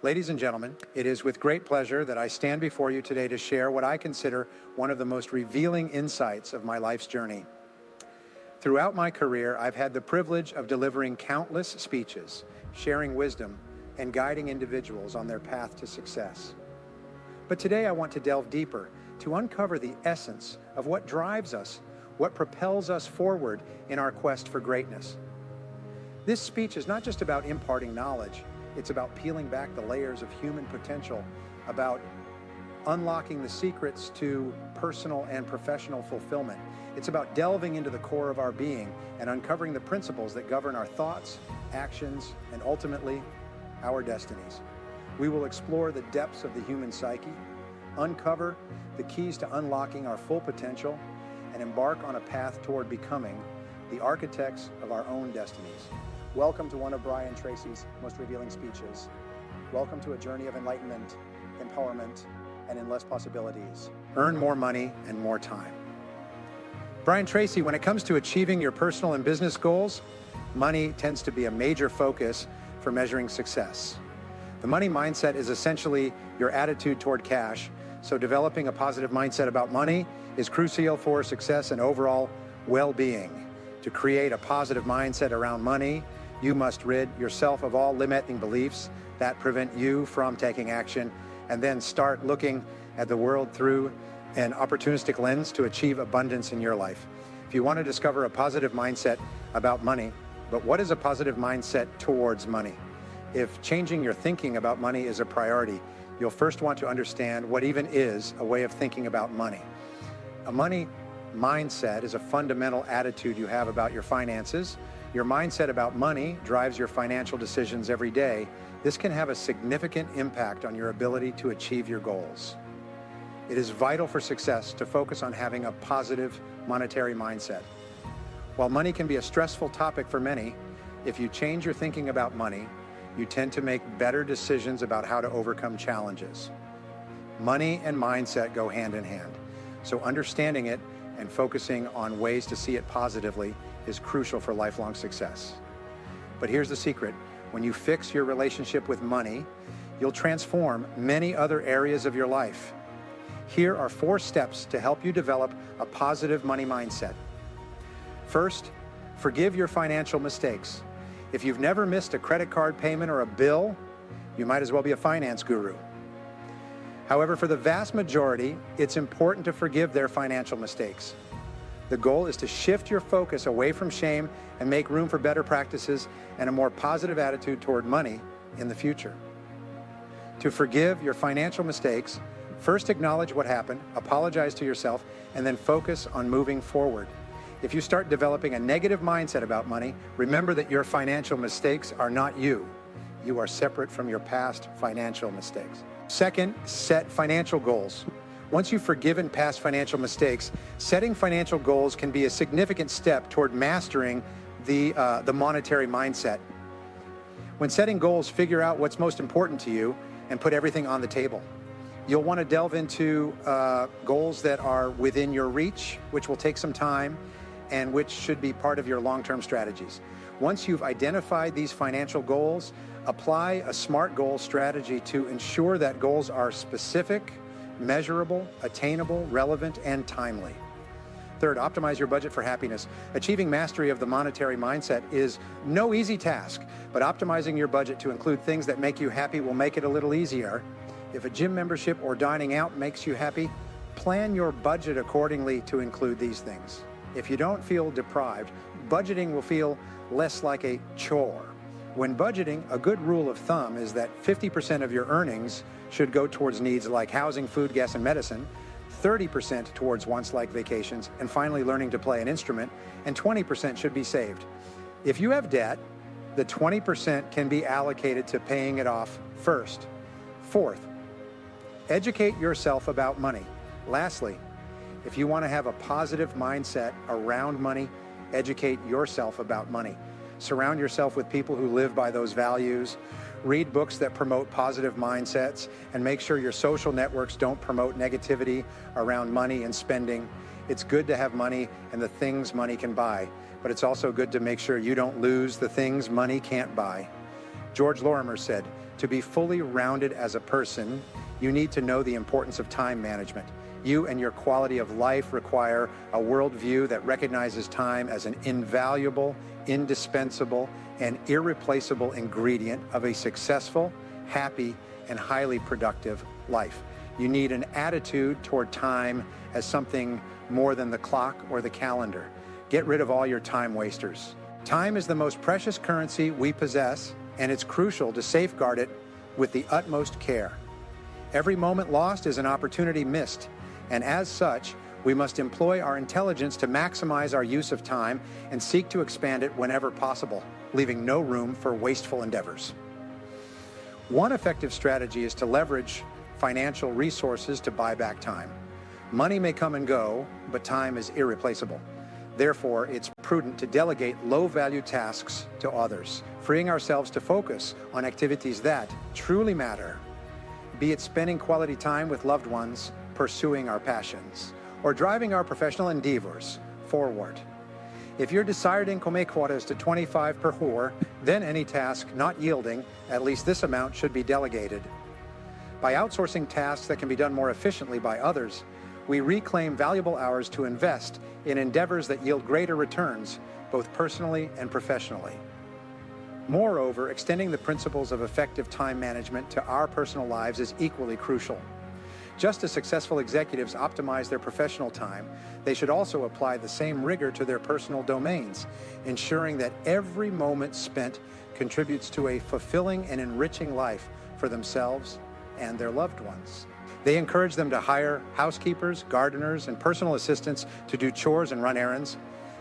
Ladies and gentlemen, it is with great pleasure that I stand before you today to share what I consider one of the most revealing insights of my life's journey. Throughout my career, I've had the privilege of delivering countless speeches, sharing wisdom, and guiding individuals on their path to success. But today I want to delve deeper to uncover the essence of what drives us, what propels us forward in our quest for greatness. This speech is not just about imparting knowledge. It's about peeling back the layers of human potential, about unlocking the secrets to personal and professional fulfillment. It's about delving into the core of our being and uncovering the principles that govern our thoughts, actions, and ultimately, our destinies. We will explore the depths of the human psyche, uncover the keys to unlocking our full potential, and embark on a path toward becoming the architects of our own destinies. Welcome to one of Brian Tracy's most revealing speeches. Welcome to a journey of enlightenment, empowerment, and endless possibilities. Earn more money and more time. Brian Tracy, when it comes to achieving your personal and business goals, money tends to be a major focus for measuring success. The money mindset is essentially your attitude toward cash, so developing a positive mindset about money is crucial for success and overall well-being. To create a positive mindset around money, you must rid yourself of all limiting beliefs that prevent you from taking action, and then start looking at the world through an opportunistic lens to achieve abundance in your life. If you want to discover a positive mindset about money, but what is a positive mindset towards money? If changing your thinking about money is a priority, you'll first want to understand what even is a way of thinking about money. A money mindset is a fundamental attitude you have about your finances. Your mindset about money drives your financial decisions every day. This can have a significant impact on your ability to achieve your goals. It is vital for success to focus on having a positive monetary mindset. While money can be a stressful topic for many, if you change your thinking about money, you tend to make better decisions about how to overcome challenges. Money and mindset go hand in hand, so understanding it and focusing on ways to see it positively is crucial for lifelong success. But here's the secret. When you fix your relationship with money, you'll transform many other areas of your life. Here are 4 steps to help you develop a positive money mindset. First, forgive your financial mistakes. If you've never missed a credit card payment or a bill, you might as well be a finance guru. However, for the vast majority, it's important to forgive their financial mistakes. The goal is to shift your focus away from shame and make room for better practices and a more positive attitude toward money in the future. To forgive your financial mistakes, first acknowledge what happened, apologize to yourself, and then focus on moving forward. If you start developing a negative mindset about money, remember that your financial mistakes are not you. You are separate from your past financial mistakes. Second, set financial goals. Once you've forgiven past financial mistakes, setting financial goals can be a significant step toward mastering the monetary mindset. When setting goals, figure out what's most important to you and put everything on the table. You'll want to delve into goals that are within your reach, which will take some time and which should be part of your long-term strategies. Once you've identified these financial goals, apply a SMART goal strategy to ensure that goals are specific, measurable, attainable, relevant, and timely. Third, optimize your budget for happiness. Achieving mastery of the monetary mindset is no easy task, but optimizing your budget to include things that make you happy will make it a little easier. If a gym membership or dining out makes you happy, plan your budget accordingly to include these things. If you don't feel deprived, budgeting will feel less like a chore. When budgeting, a good rule of thumb is that 50% of your earnings should go towards needs like housing, food, gas, and medicine, 30% towards wants like vacations, and finally learning to play an instrument, and 20% should be saved. If you have debt, the 20% can be allocated to paying it off first. Fourth, educate yourself about money. Lastly, if you want to have a positive mindset around money, educate yourself about money. Surround yourself with people who live by those values. Read books that promote positive mindsets, and make sure your social networks don't promote negativity around money and spending. It's good to have money and the things money can buy, but it's also good to make sure you don't lose the things money can't buy. George Lorimer said, "To be fully rounded as a person, you need to know the importance of time management. You and your quality of life require a worldview that recognizes time as an invaluable, indispensable, and irreplaceable ingredient of a successful, happy, and highly productive life. You need an attitude toward time as something more than the clock or the calendar. Get rid of all your time wasters. Time is the most precious currency we possess, and it's crucial to safeguard it with the utmost care. Every moment lost is an opportunity missed, and as such, we must employ our intelligence to maximize our use of time and seek to expand it whenever possible, leaving no room for wasteful endeavors." One effective strategy is to leverage financial resources to buy back time. Money may come and go, but time is irreplaceable. Therefore, it's prudent to delegate low-value tasks to others, freeing ourselves to focus on activities that truly matter, be it spending quality time with loved ones, pursuing our passions, or driving our professional endeavors forward. If your desired income quota is to 25 per hour, then any task not yielding at least this amount should be delegated. By outsourcing tasks that can be done more efficiently by others, we reclaim valuable hours to invest in endeavors that yield greater returns, both personally and professionally. Moreover, extending the principles of effective time management to our personal lives is equally crucial. Just as successful executives optimize their professional time, they should also apply the same rigor to their personal domains, ensuring that every moment spent contributes to a fulfilling and enriching life for themselves and their loved ones. They encourage them to hire housekeepers, gardeners, and personal assistants to do chores and run errands.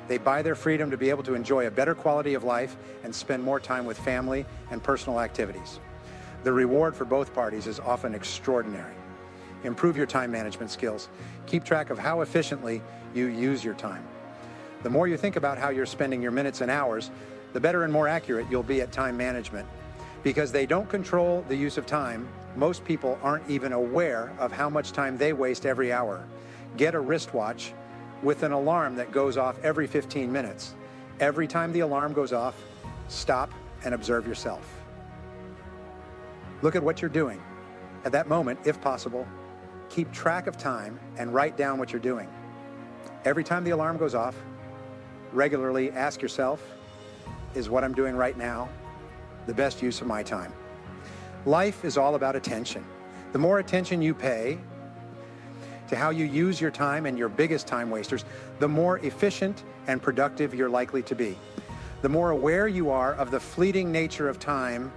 They buy their freedom to be able to enjoy a better quality of life and spend more time with family and personal activities. The reward for both parties is often extraordinary. Improve your time management skills. Keep track of how efficiently you use your time. The more you think about how you're spending your minutes and hours, the better and more accurate you'll be at time management. Because they don't control the use of time, most people aren't even aware of how much time they waste every hour. Get a wristwatch with an alarm that goes off every 15 minutes. Every time the alarm goes off, stop and observe yourself. Look at what you're doing. At that moment, if possible, keep track of time and write down what you're doing. Every time the alarm goes off, regularly ask yourself, is what I'm doing right now the best use of my time? Life is all about attention. The more attention you pay to how you use your time and your biggest time wasters, the more efficient and productive you're likely to be. The more aware you are of the fleeting nature of time,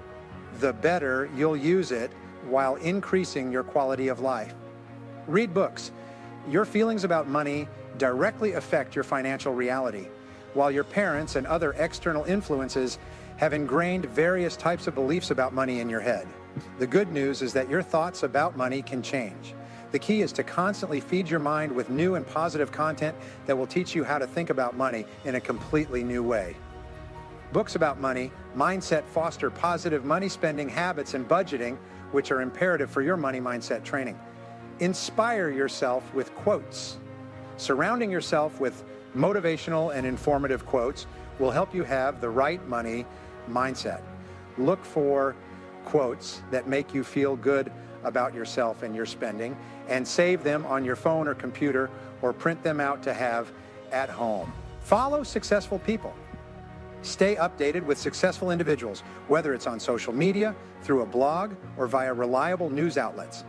the better you'll use it while increasing your quality of life. Read books. Your feelings about money directly affect your financial reality, while your parents and other external influences have ingrained various types of beliefs about money in your head. The good news is that your thoughts about money can change. The key is to constantly feed your mind with new and positive content that will teach you how to think about money in a completely new way. Books about money, mindset foster positive money spending habits and budgeting, which are imperative for your money mindset training. Inspire yourself with quotes. Surrounding yourself with motivational and informative quotes will help you have the right money mindset. Look for quotes that make you feel good about yourself and your spending, and save them on your phone or computer, or print them out to have at home. Follow successful people. Stay updated with successful individuals, whether it's on social media, through a blog, or via reliable news outlets.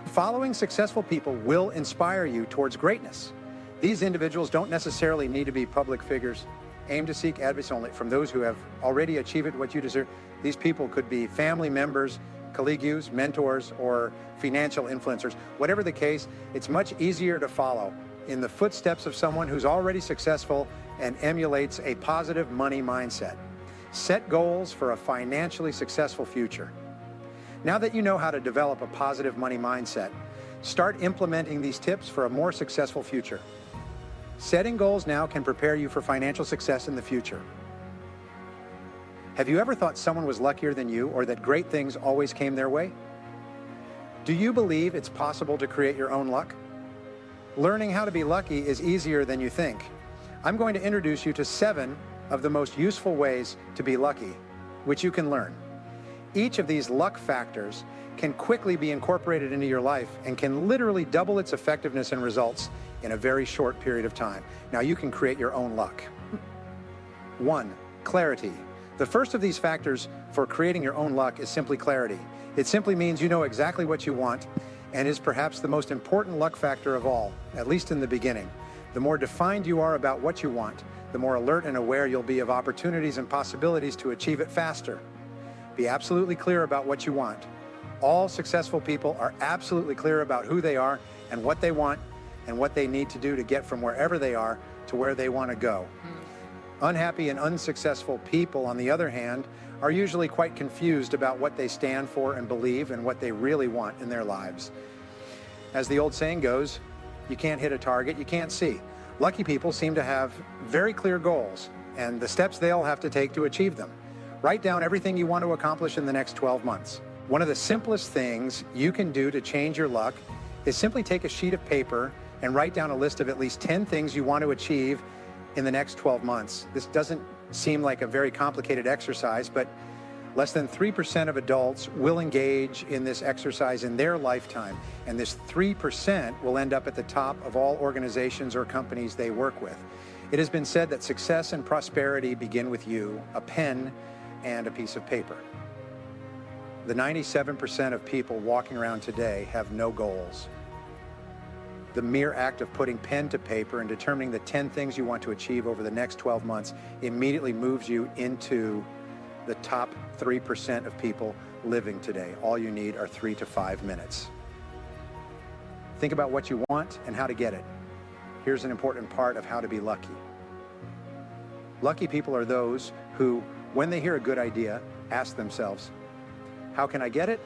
Following successful people will inspire you towards greatness. These individuals don't necessarily need to be public figures. Aim to seek advice only from those who have already achieved what you deserve. These people could be family members, colleagues, mentors, or financial influencers. Whatever the case, it's much easier to follow in the footsteps of someone who's already successful and emulates a positive money mindset. Set goals for a financially successful future. Now that you know how to develop a positive money mindset, start implementing these tips for a more successful future. Setting goals now can prepare you for financial success in the future. Have you ever thought someone was luckier than you, or that great things always came their way? Do you believe it's possible to create your own luck? Learning how to be lucky is easier than you think. I'm going to introduce you to 7 of the most useful ways to be lucky, which you can learn. Each of these luck factors can quickly be incorporated into your life and can literally double its effectiveness and results in a very short period of time. Now you can create your own luck. 1. Clarity. The first of these factors for creating your own luck is simply clarity. It simply means you know exactly what you want and is perhaps the most important luck factor of all, at least in the beginning. The more defined you are about what you want, the more alert and aware you'll be of opportunities and possibilities to achieve it faster. Be absolutely clear about what you want. All successful people are absolutely clear about who they are and what they want and what they need to do to get from wherever they are to where they want to go. Unhappy and unsuccessful people, on the other hand, are usually quite confused about what they stand for and believe and what they really want in their lives. As the old saying goes, you can't hit a target you can't see. Lucky people seem to have very clear goals and the steps they'll have to take to achieve them. Write down everything you want to accomplish in the next 12 months. One of the simplest things you can do to change your luck is simply take a sheet of paper and write down a list of at least 10 things you want to achieve in the next 12 months. This doesn't seem like a very complicated exercise, but less than 3% of adults will engage in this exercise in their lifetime, and this 3% will end up at the top of all organizations or companies they work with. It has been said that success and prosperity begin with you, a pen, and a piece of paper. The 97% of people walking around today have no goals. The mere act of putting pen to paper and determining the 10 things you want to achieve over the next 12 months immediately moves you into the top 3% of people living today. All you need are 3 to 5 minutes. Think about what you want and how to get it. Here's an important part of how to be lucky. Lucky people are those who, when they hear a good idea, ask themselves, how can I get it?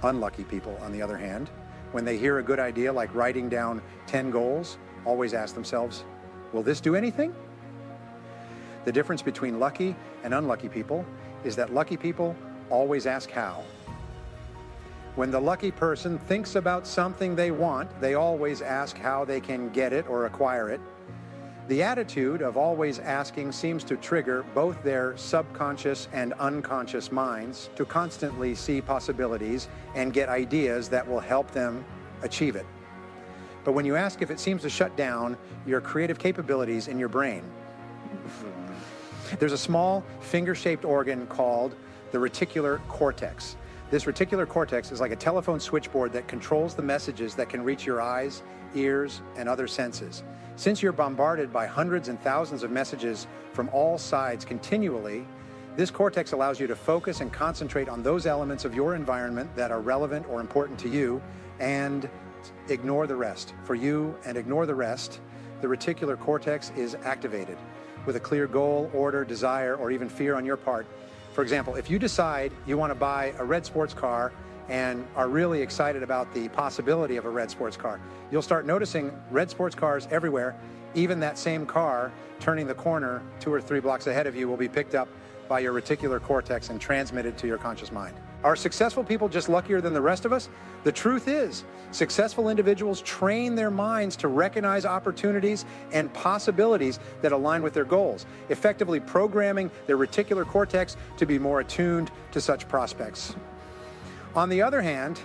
Unlucky people, on the other hand, when they hear a good idea like writing down 10 goals, always ask themselves, will this do anything? The difference between lucky and unlucky people is that lucky people always ask how. When the lucky person thinks about something they want, they always ask how they can get it or acquire it. The attitude of always asking seems to trigger both their subconscious and unconscious minds to constantly see possibilities and get ideas that will help them achieve it. But when you ask if it seems to shut down your creative capabilities in your brain. There's a small finger-shaped organ called the reticular cortex. This reticular cortex is like a telephone switchboard that controls the messages that can reach your eyes, ears, and other senses. Since you're bombarded by hundreds and thousands of messages from all sides continually, this cortex allows you to focus and concentrate on those elements of your environment that are relevant or important to you and ignore the rest. For you and ignore the rest, the reticular cortex is activated with a clear goal, order, desire, or even fear on your part. For example, if you decide you want to buy a red sports car and are really excited about the possibility of a red sports car, you'll start noticing red sports cars everywhere. Even that same car turning the corner 2 or 3 blocks ahead of you will be picked up by your reticular cortex and transmitted to your conscious mind. Are successful people just luckier than the rest of us? The truth is, successful individuals train their minds to recognize opportunities and possibilities that align with their goals, effectively programming their reticular cortex to be more attuned to such prospects. On the other hand,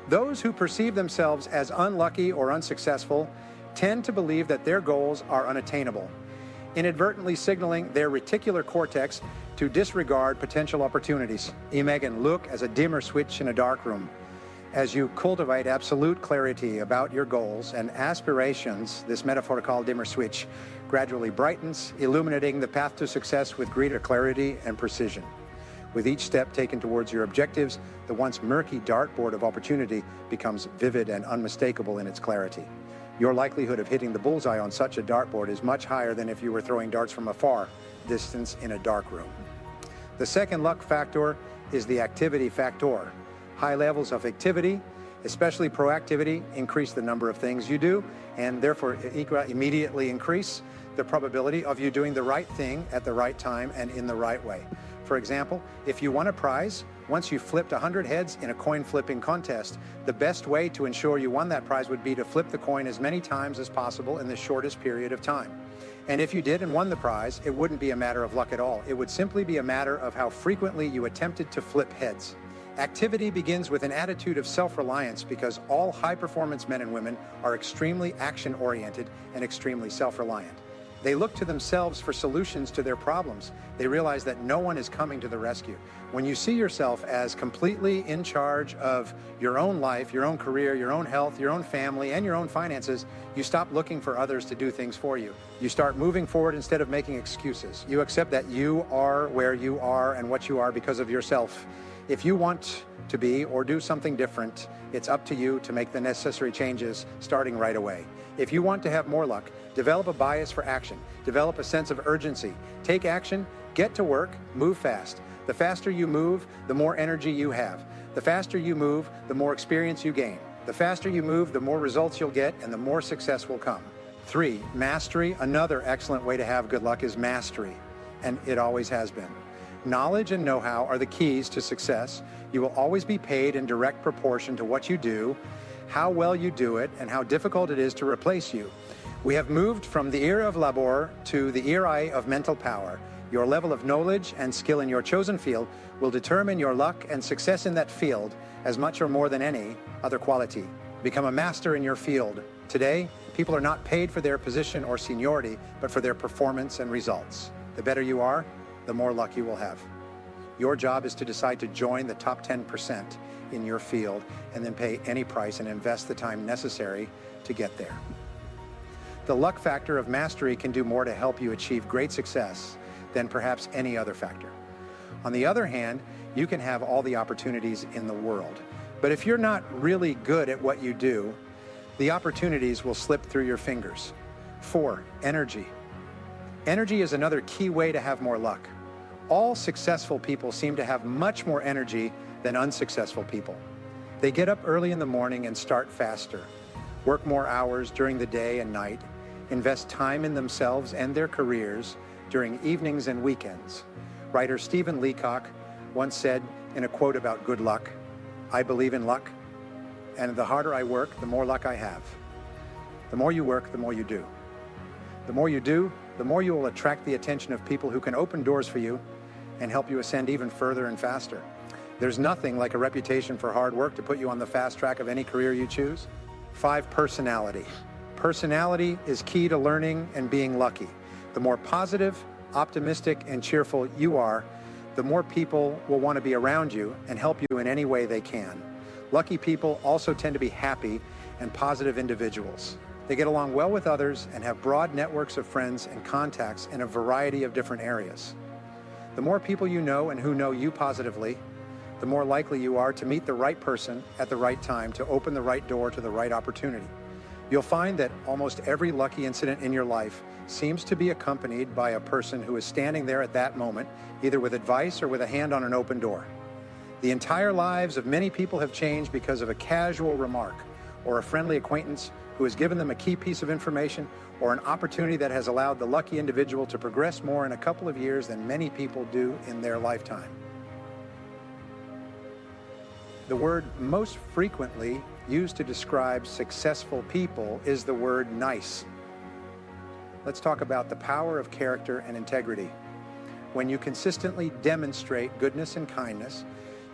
those who perceive themselves as unlucky or unsuccessful tend to believe that their goals are unattainable, inadvertently signaling their reticular cortex to disregard potential opportunities. Imagine look as a dimmer switch in a dark room. As you cultivate absolute clarity about your goals and aspirations, this metaphor called dimmer switch gradually brightens, illuminating the path to success with greater clarity and precision. With each step taken towards your objectives, the once murky dartboard of opportunity becomes vivid and unmistakable in its clarity. Your likelihood of hitting the bullseye on such a dartboard is much higher than if you were throwing darts from a far distance in a dark room. The second luck factor is the activity factor. High levels of activity Especially proactivity, increase the number of things you do, and therefore immediately increase the probability of you doing the right thing at the right time and in the right way. For example, if you won a prize, once you flipped 100 heads in a coin flipping contest, the best way to ensure you won that prize would be to flip the coin as many times as possible in the shortest period of time. And if you did and won the prize, it wouldn't be a matter of luck at all. It would simply be a matter of how frequently you attempted to flip heads. Activity begins with an attitude of self-reliance because all high-performance men and women are extremely action-oriented and extremely self-reliant. They look to themselves for solutions to their problems. They realize that no one is coming to the rescue. When you see yourself as completely in charge of your own life, your own career, your own health, your own family, and your own finances, you stop looking for others to do things for you. You start moving forward instead of making excuses. You accept that you are where you are and what you are because of yourself. If you want to be or do something different, it's up to you to make the necessary changes starting right away. If you want to have more luck, develop a bias for action, develop a sense of urgency, take action, get to work, move fast. The faster you move, the more energy you have. The faster you move, the more experience you gain. The faster you move, the more results you'll get and the more success will come. 3, mastery. Another excellent way to have good luck is mastery, and it always has been. Knowledge and know-how are the keys to success. You will always be paid in direct proportion to what you do, how well you do it, and how difficult it is to replace you. We have moved from the era of labor to the era of mental power. Your level of knowledge and skill in your chosen field will determine your luck and success in that field as much or more than any other quality. Become a master in your field. Today, people are not paid for their position or seniority, but for their performance and results. The better you are, the more luck you will have. Your job is to decide to join the top 10% in your field and then pay any price and invest the time necessary to get there. The luck factor of mastery can do more to help you achieve great success than perhaps any other factor. On the other hand, you can have all the opportunities in the world. But if you're not really good at what you do, the opportunities will slip through your fingers. 4, energy. Energy is another key way to have more luck. All successful people seem to have much more energy than unsuccessful people. They get up early in the morning and start faster, work more hours during the day and night, invest time in themselves and their careers during evenings and weekends. Writer Stephen Leacock once said in a quote about good luck, "I believe in luck, and the harder I work, the more luck I have. The more you work, the more you do. The more you do, the more you will attract the attention of people who can open doors for you and help you ascend even further and faster. There's nothing like a reputation for hard work to put you on the fast track of any career you choose." 5, personality. Personality is key to learning and being lucky. The more positive, optimistic, and cheerful you are, the more people will want to be around you and help you in any way they can. Lucky people also tend to be happy and positive individuals. They get along well with others and have broad networks of friends and contacts in a variety of different areas. The more people you know and who know you positively, the more likely you are to meet the right person at the right time to open the right door to the right opportunity. You'll find that almost every lucky incident in your life seems to be accompanied by a person who is standing there at that moment, either with advice or with a hand on an open door. The entire lives of many people have changed because of a casual remark or a friendly acquaintance who has given them a key piece of information or an opportunity that has allowed the lucky individual to progress more in a couple of years than many people do in their lifetime. The word most frequently used to describe successful people is the word nice. Let's talk about the power of character and integrity. When you consistently demonstrate goodness and kindness,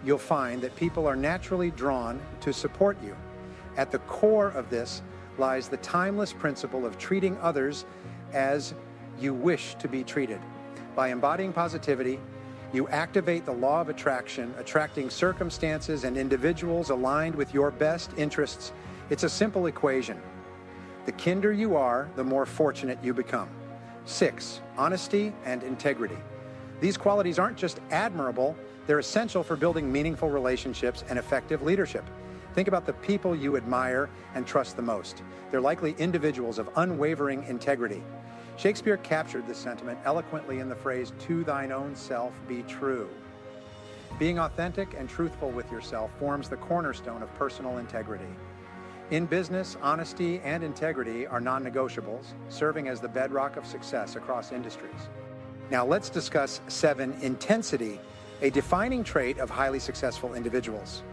you'll find that people are naturally drawn to support you. At the core of this lies the timeless principle of treating others as you wish to be treated. By embodying positivity, you activate the law of attraction, attracting circumstances and individuals aligned with your best interests. It's a simple equation. The kinder you are, the more fortunate you become. 6, honesty and integrity. These qualities aren't just admirable, they're essential for building meaningful relationships and effective leadership. Think about the people you admire and trust the most. They're likely individuals of unwavering integrity. Shakespeare captured this sentiment eloquently in the phrase, "To thine own self be true." Being authentic and truthful with yourself forms the cornerstone of personal integrity. In business, honesty and integrity are non-negotiables, serving as the bedrock of success across industries. Now let's discuss 7, intensity, a defining trait of highly successful individuals.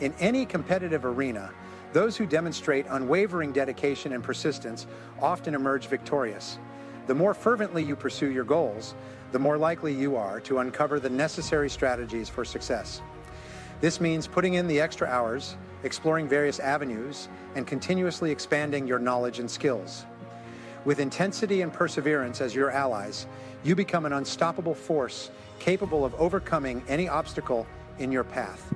In any competitive arena, those who demonstrate unwavering dedication and persistence often emerge victorious. The more fervently you pursue your goals, the more likely you are to uncover the necessary strategies for success. This means putting in the extra hours, exploring various avenues, and continuously expanding your knowledge and skills. With intensity and perseverance as your allies, you become an unstoppable force capable of overcoming any obstacle in your path.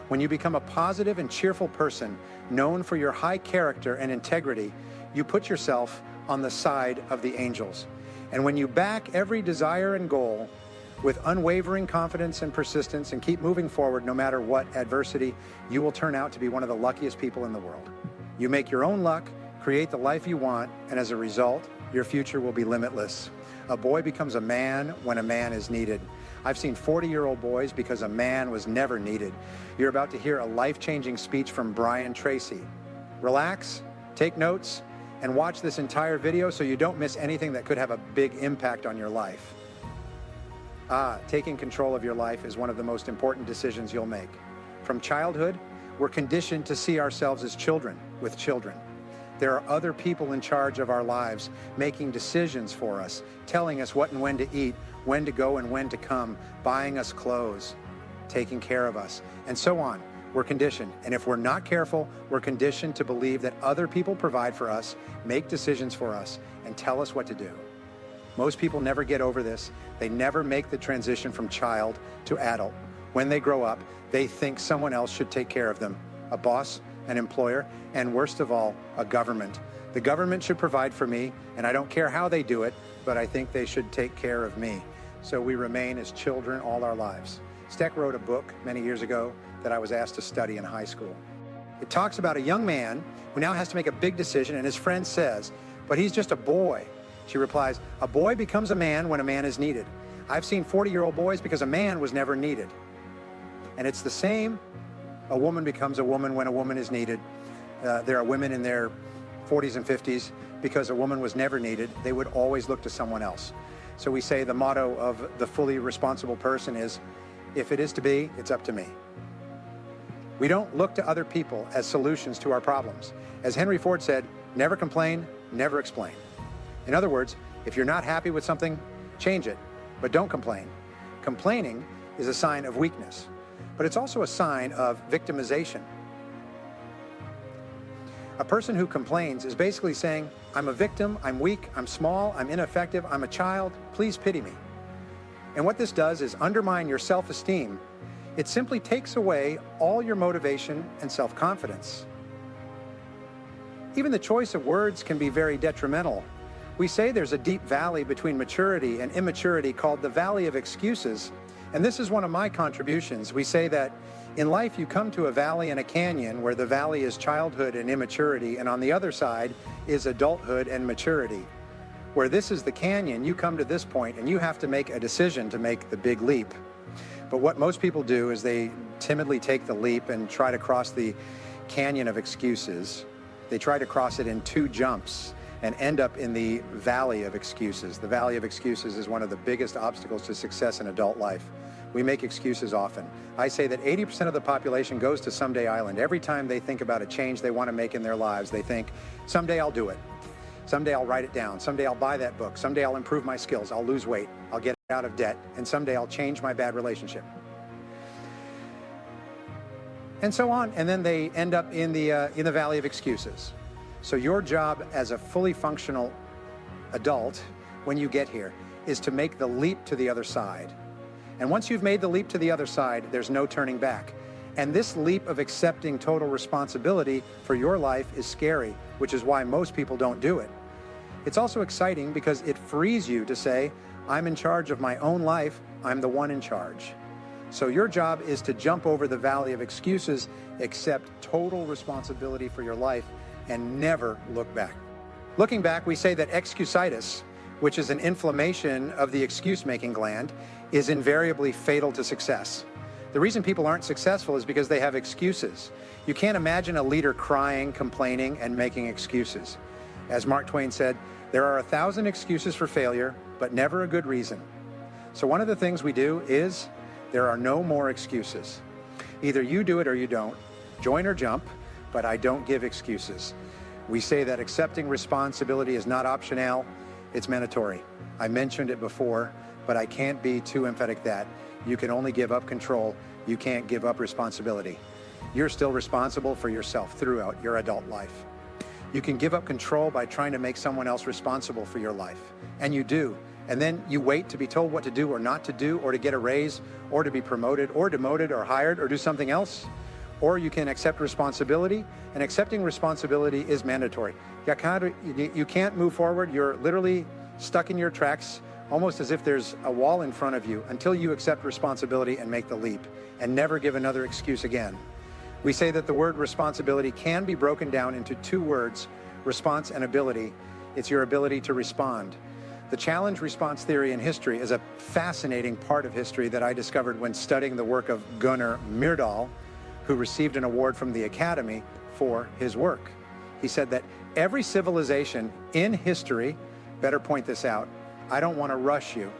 When you become a positive and cheerful person known for your high character and integrity, you put yourself on the side of the angels. And when you back every desire and goal with unwavering confidence and persistence and keep moving forward no matter what adversity, you will turn out to be one of the luckiest people in the world. You make your own luck, create the life you want, and as a result, your future will be limitless. A boy becomes a man when a man is needed. I've seen 40-year-old boys because a man was never needed. You're about to hear a life-changing speech from Tracy. Relax, take notes, and watch this entire video so you don't miss anything that could have a big impact on your life. Taking control of your life is one of the most important decisions you'll make. From childhood, we're conditioned to see ourselves as children with children. There are other people in charge of our lives, making decisions for us, telling us what and when to eat, when to go and when to come, buying us clothes, taking care of us, and so on. We're conditioned, and if we're not careful, we're conditioned to believe that other people provide for us, make decisions for us, and tell us what to do. Most people never get over this. They never make the transition from child to adult. When they grow up, they think someone else should take care of them, a boss, an employer, and worst of all, a government. The government should provide for me, and I don't care how they do it, but I think they should take care of me. So we remain as children all our lives. Steck wrote a book many years ago that I was asked to study in high school. It talks about a young man who now has to make a big decision, and his friend says, "But he's just a boy." She replies, "A boy becomes a man when a man is needed. I've seen 40-year-old boys because a man was never needed." And it's the same. A woman becomes a woman when a woman is needed. There are women in their 40s and 50s because a woman was never needed. They would always look to someone else. So we say the motto of the fully responsible person is, if it is to be, it's up to me. We don't look to other people as solutions to our problems. As Henry Ford said, never complain, never explain. In other words, if you're not happy with something, change it, but don't complain. Complaining is a sign of weakness, but it's also a sign of victimization. A person who complains is basically saying, I'm a victim, I'm weak, I'm small, I'm ineffective, I'm a child, please pity me. And what this does is undermine your self-esteem. It simply takes away all your motivation and self-confidence. Even the choice of words can be very detrimental. We say there's a deep valley between maturity and immaturity called the valley of excuses. And this is one of my contributions. We say that in life you come to a valley and a canyon where the valley is childhood and immaturity, and on the other side is adulthood and maturity. Where this is the canyon, you come to this point and you have to make a decision to make the big leap. But what most people do is they timidly take the leap and try to cross the canyon of excuses. They try to cross it in 2 jumps and end up in the valley of excuses. The valley of excuses is one of the biggest obstacles to success in adult life. We make excuses often. I say that 80% of the population goes to Someday Island. Every time they think about a change they want to make in their lives, they think, someday I'll do it. Someday I'll write it down. Someday I'll buy that book. Someday I'll improve my skills. I'll lose weight. I'll get out of debt. And someday I'll change my bad relationship. And so on. And then they end up in the valley of excuses. So your job as a fully functional adult, when you get here, is to make the leap to the other side. And once you've made the leap to the other side, there's no turning back. And this leap of accepting total responsibility for your life is scary, which is why most people don't do it. It's also exciting because it frees you to say, I'm in charge of my own life, I'm the one in charge. So your job is to jump over the valley of excuses, accept total responsibility for your life, and never look back. Looking back, we say that excusitis, which is an inflammation of the excuse-making gland, is invariably fatal to success. The reason people aren't successful is because they have excuses. You can't imagine a leader crying, complaining, and making excuses. As Mark Twain said, there are 1,000 excuses for failure, but never a good reason. So one of the things we do is there are no more excuses. Either you do it or you don't. Join or jump, but I don't give excuses. We say that accepting responsibility is not optional, it's mandatory. I mentioned it before, but I can't be too emphatic that you can only give up control. You can't give up responsibility. You're still responsible for yourself throughout your adult life. You can give up control by trying to make someone else responsible for your life, and you do. And then you wait to be told what to do or not to do, or to get a raise, or to be promoted, or demoted, or hired, or do something else. Or you can accept responsibility, and accepting responsibility is mandatory. You can't move forward. You're literally stuck in your tracks, almost as if there's a wall in front of you, until you accept responsibility and make the leap, and never give another excuse again. We say that the word responsibility can be broken down into two words, response and ability. It's your ability to respond. The challenge response theory in history is a fascinating part of history that I discovered when studying the work of Gunnar Myrdal, who received an award from the Academy for his work. He said that every civilization in history, better point this out, I don't want to rush you,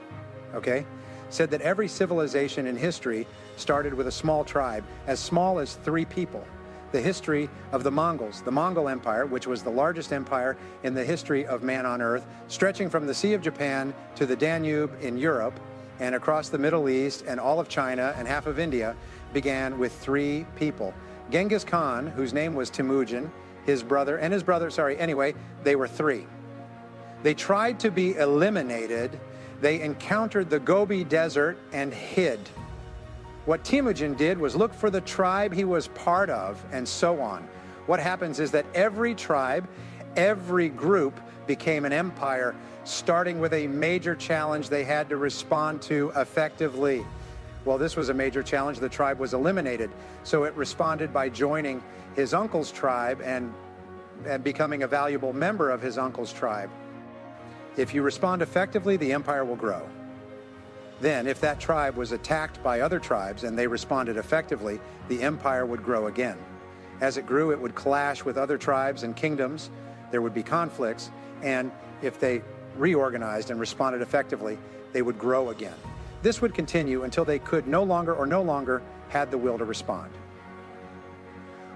okay? Said that every civilization in history started with a small tribe, as small as 3 people. The history of the Mongols, the Mongol Empire, which was the largest empire in the history of man on earth, stretching from the Sea of Japan to the Danube in Europe and across the Middle East and all of China and half of India, began with 3 people. Genghis Khan, whose name was Temujin, his brother, anyway, they were 3. They tried to be eliminated. They encountered the Gobi Desert and hid. What Temujin did was look for the tribe he was part of, and so on. What happens is that every tribe, every group became an empire, starting with a major challenge they had to respond to effectively. Well, this was a major challenge. The tribe was eliminated. So it responded by joining his uncle's tribe and becoming a valuable member of his uncle's tribe. If you respond effectively, the empire will grow. Then, if that tribe was attacked by other tribes and they responded effectively, the empire would grow again. As it grew, it would clash with other tribes and kingdoms. There would be conflicts, and if they reorganized and responded effectively, they would grow again. This would continue until they could no longer had the will to respond.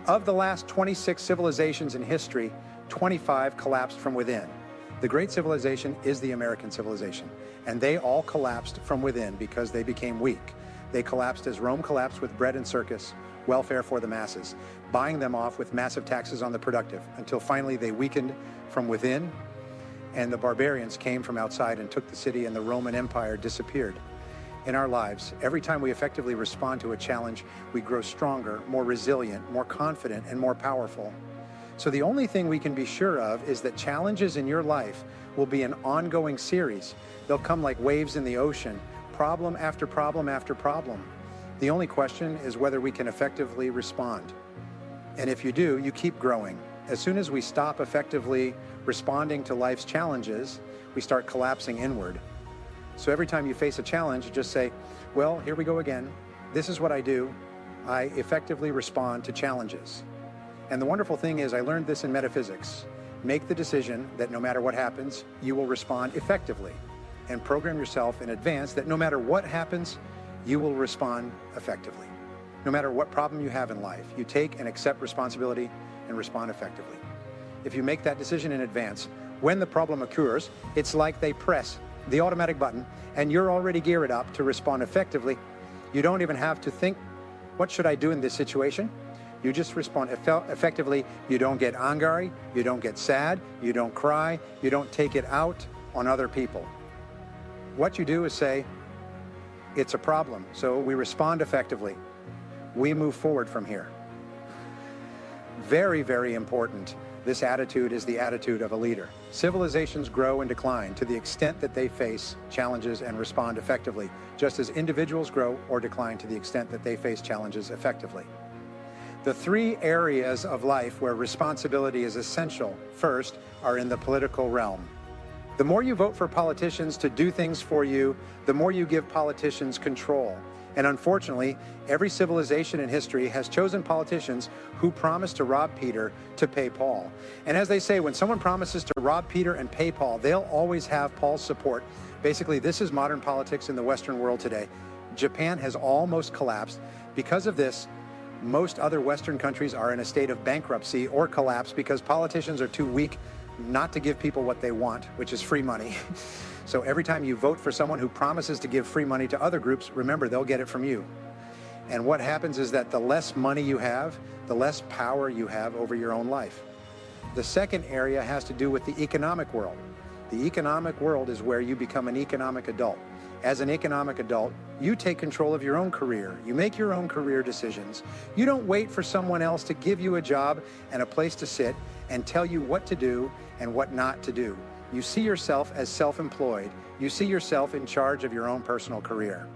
Of the last 26 civilizations in history, 25 collapsed from within. The great civilization is the American civilization, and they all collapsed from within because they became weak. They collapsed as Rome collapsed with bread and circus, welfare for the masses, buying them off with massive taxes on the productive, until finally they weakened from within, and the barbarians came from outside and took the city, and the Roman Empire disappeared. In our lives, every time we effectively respond to a challenge, we grow stronger, more resilient, more confident, and more powerful. So the only thing we can be sure of is that challenges in your life will be an ongoing series. They'll come like waves in the ocean, problem after problem after problem. The only question is whether we can effectively respond. And if you do, you keep growing. As soon as we stop effectively responding to life's challenges, we start collapsing inward. So every time you face a challenge, you just say, well, here we go again. This is what I do. I effectively respond to challenges. And the wonderful thing is, I learned this in metaphysics. Make the decision that no matter what happens, you will respond effectively, and program yourself in advance that no matter what happens, you will respond effectively. No matter what problem you have in life, you take and accept responsibility and respond effectively. If you make that decision in advance, when the problem occurs, it's like they press the automatic button and you're already geared up to respond effectively. You don't even have to think, what should I do in this situation? You just respond effectively. You don't get angry, you don't get sad, you don't cry, you don't take it out on other people. What you do is say, it's a problem, so we respond effectively. We move forward from here. Very, very important. This attitude is the attitude of a leader. Civilizations grow and decline to the extent that they face challenges and respond effectively, just as individuals grow or decline to the extent that they face challenges effectively. The 3 areas of life where responsibility is essential, first, are in the political realm. The more you vote for politicians to do things for you, the more you give politicians control. And unfortunately, every civilization in history has chosen politicians who promise to rob Peter to pay Paul. And as they say, when someone promises to rob Peter and pay Paul, they'll always have Paul's support. Basically, this is modern politics in the Western world today. Japan has almost collapsed. Because of this, most other Western countries are in a state of bankruptcy or collapse because politicians are too weak not to give people what they want, which is free money. So every time you vote for someone who promises to give free money to other groups, remember, they'll get it from you. And what happens is that the less money you have, the less power you have over your own life. The second area has to do with the economic world. The economic world is where you become an economic adult. As an economic adult, you take control of your own career. You make your own career decisions. You don't wait for someone else to give you a job and a place to sit and tell you what to do and what not to do. You see yourself as self-employed. You see yourself in charge of your own personal career.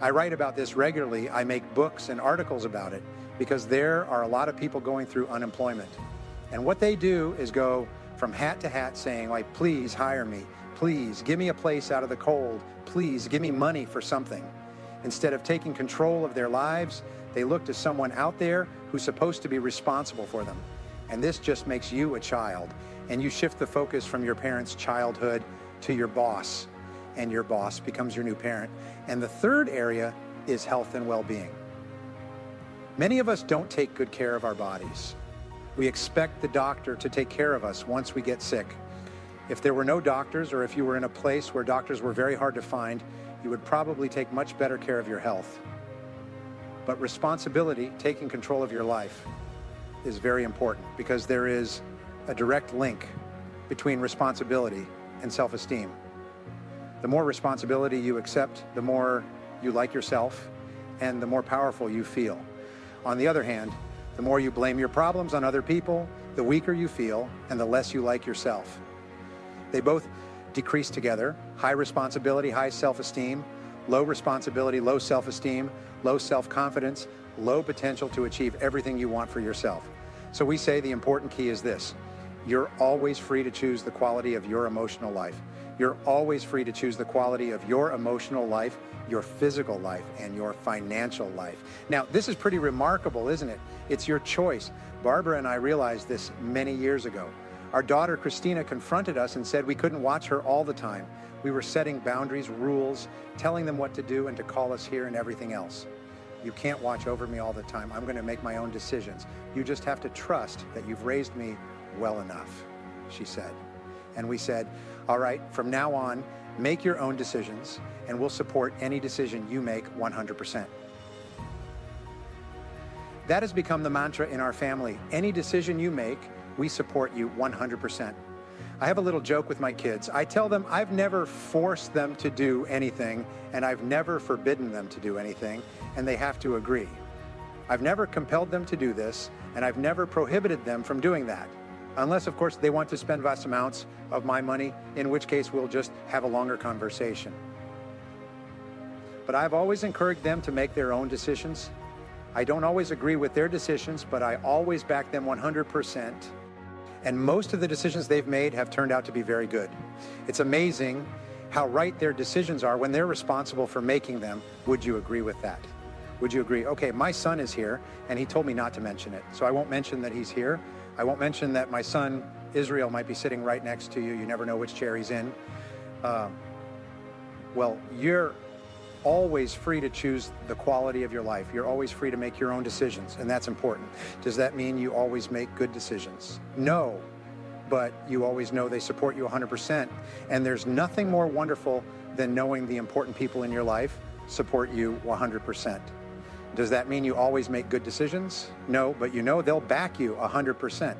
I write about this regularly. I make books and articles about it because there are a lot of people going through unemployment. And what they do is go from hat to hat saying, like, please hire me. Please give me a place out of the cold. Please give me money for something. Instead of taking control of their lives, they look to someone out there who's supposed to be responsible for them. And this just makes you a child. And you shift the focus from your parents' childhood to your boss, and your boss becomes your new parent. And the third area is health and well-being. Many of us don't take good care of our bodies. We expect the doctor to take care of us once we get sick. If there were no doctors, or if you were in a place where doctors were very hard to find, you would probably take much better care of your health. But responsibility, taking control of your life, is very important because there is a direct link between responsibility and self-esteem. The more responsibility you accept, the more you like yourself and the more powerful you feel. On the other hand, the more you blame your problems on other people, the weaker you feel and the less you like yourself. They both decrease together. High responsibility, high self-esteem, low responsibility, low self-esteem, low self-confidence, low potential to achieve everything you want for yourself. So we say the important key is this: you're always free to choose the quality of your emotional life. You're always free to choose the quality of your emotional life, your physical life, and your financial life. Now, this is pretty remarkable, isn't it? It's your choice. Barbara and I realized this many years ago. Our daughter, Christina, confronted us and said we couldn't watch her all the time. We were setting boundaries, rules, telling them what to do and to call us here and everything else. You can't watch over me all the time. I'm going to make my own decisions. You just have to trust that you've raised me well enough, she said. And we said, all right, from now on, make your own decisions, and we'll support any decision you make 100%. That has become the mantra in our family. Any decision you make, we support you 100%. I have a little joke with my kids. I tell them I've never forced them to do anything, and I've never forbidden them to do anything, and they have to agree. I've never compelled them to do this, and I've never prohibited them from doing that. Unless, of course, they want to spend vast amounts of my money, in which case we'll just have a longer conversation. But I've always encouraged them to make their own decisions. I don't always agree with their decisions, but I always back them 100%. And most of the decisions they've made have turned out to be very good. It's amazing how right their decisions are when they're responsible for making them. Would you agree with that? Would you agree? Okay, my son is here, and he told me not to mention it, so I won't mention that he's here. I won't mention that my son, Israel, might be sitting right next to you. You never know which chair he's in. Well, you're always free to choose the quality of your life. You're always free to make your own decisions, and that's important. Does that mean you always make good decisions? No, but you always know they support you 100%. And there's nothing more wonderful than knowing the important people in your life support you 100%. Does that mean you always make good decisions? No, but you know they'll back you 100%.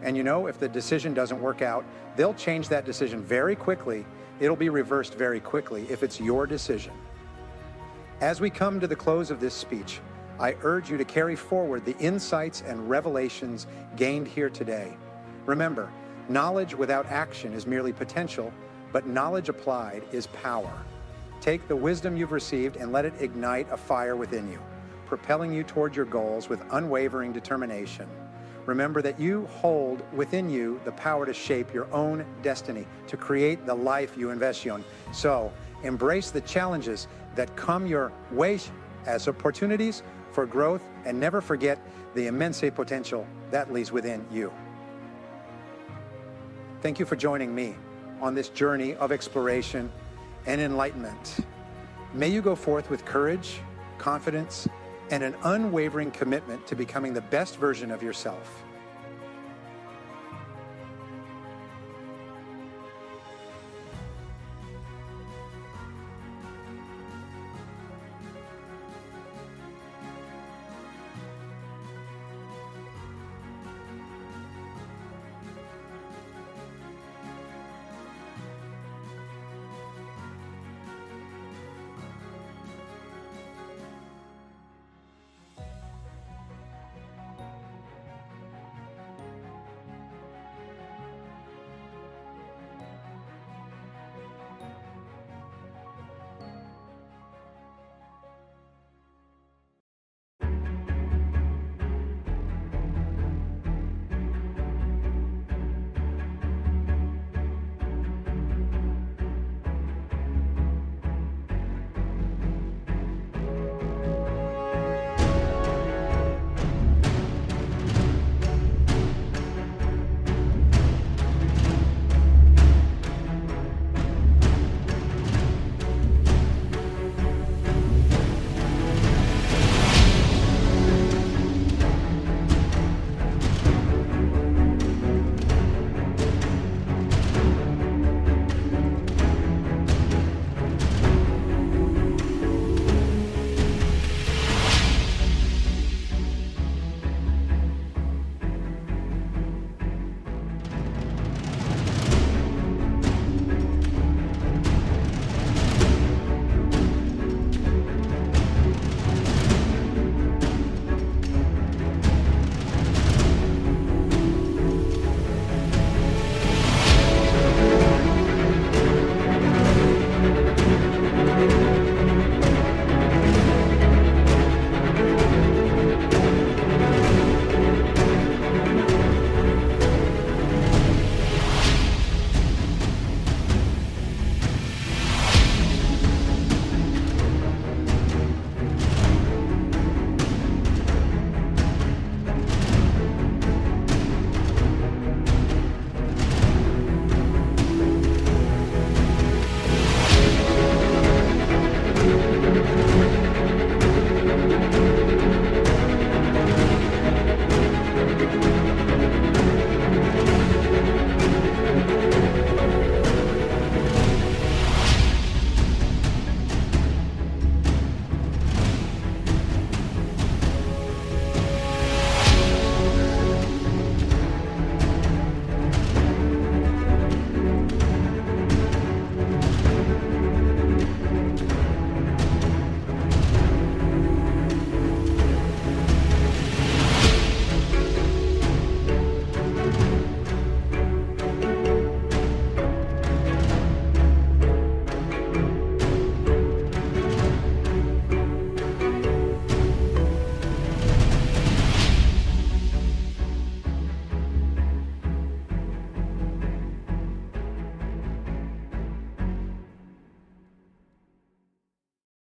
And you know if the decision doesn't work out, they'll change that decision very quickly. It'll be reversed very quickly if it's your decision. As we come to the close of this speech, I urge you to carry forward the insights and revelations gained here today. Remember, knowledge without action is merely potential, but knowledge applied is power. Take the wisdom you've received and let it ignite a fire within you, propelling you toward your goals with unwavering determination. Remember that you hold within you the power to shape your own destiny, to create the life you envision. So embrace the challenges that come your way as opportunities for growth, and never forget the immense potential that lies within you. Thank you for joining me on this journey of exploration and enlightenment. May you go forth with courage, confidence, and an unwavering commitment to becoming the best version of yourself.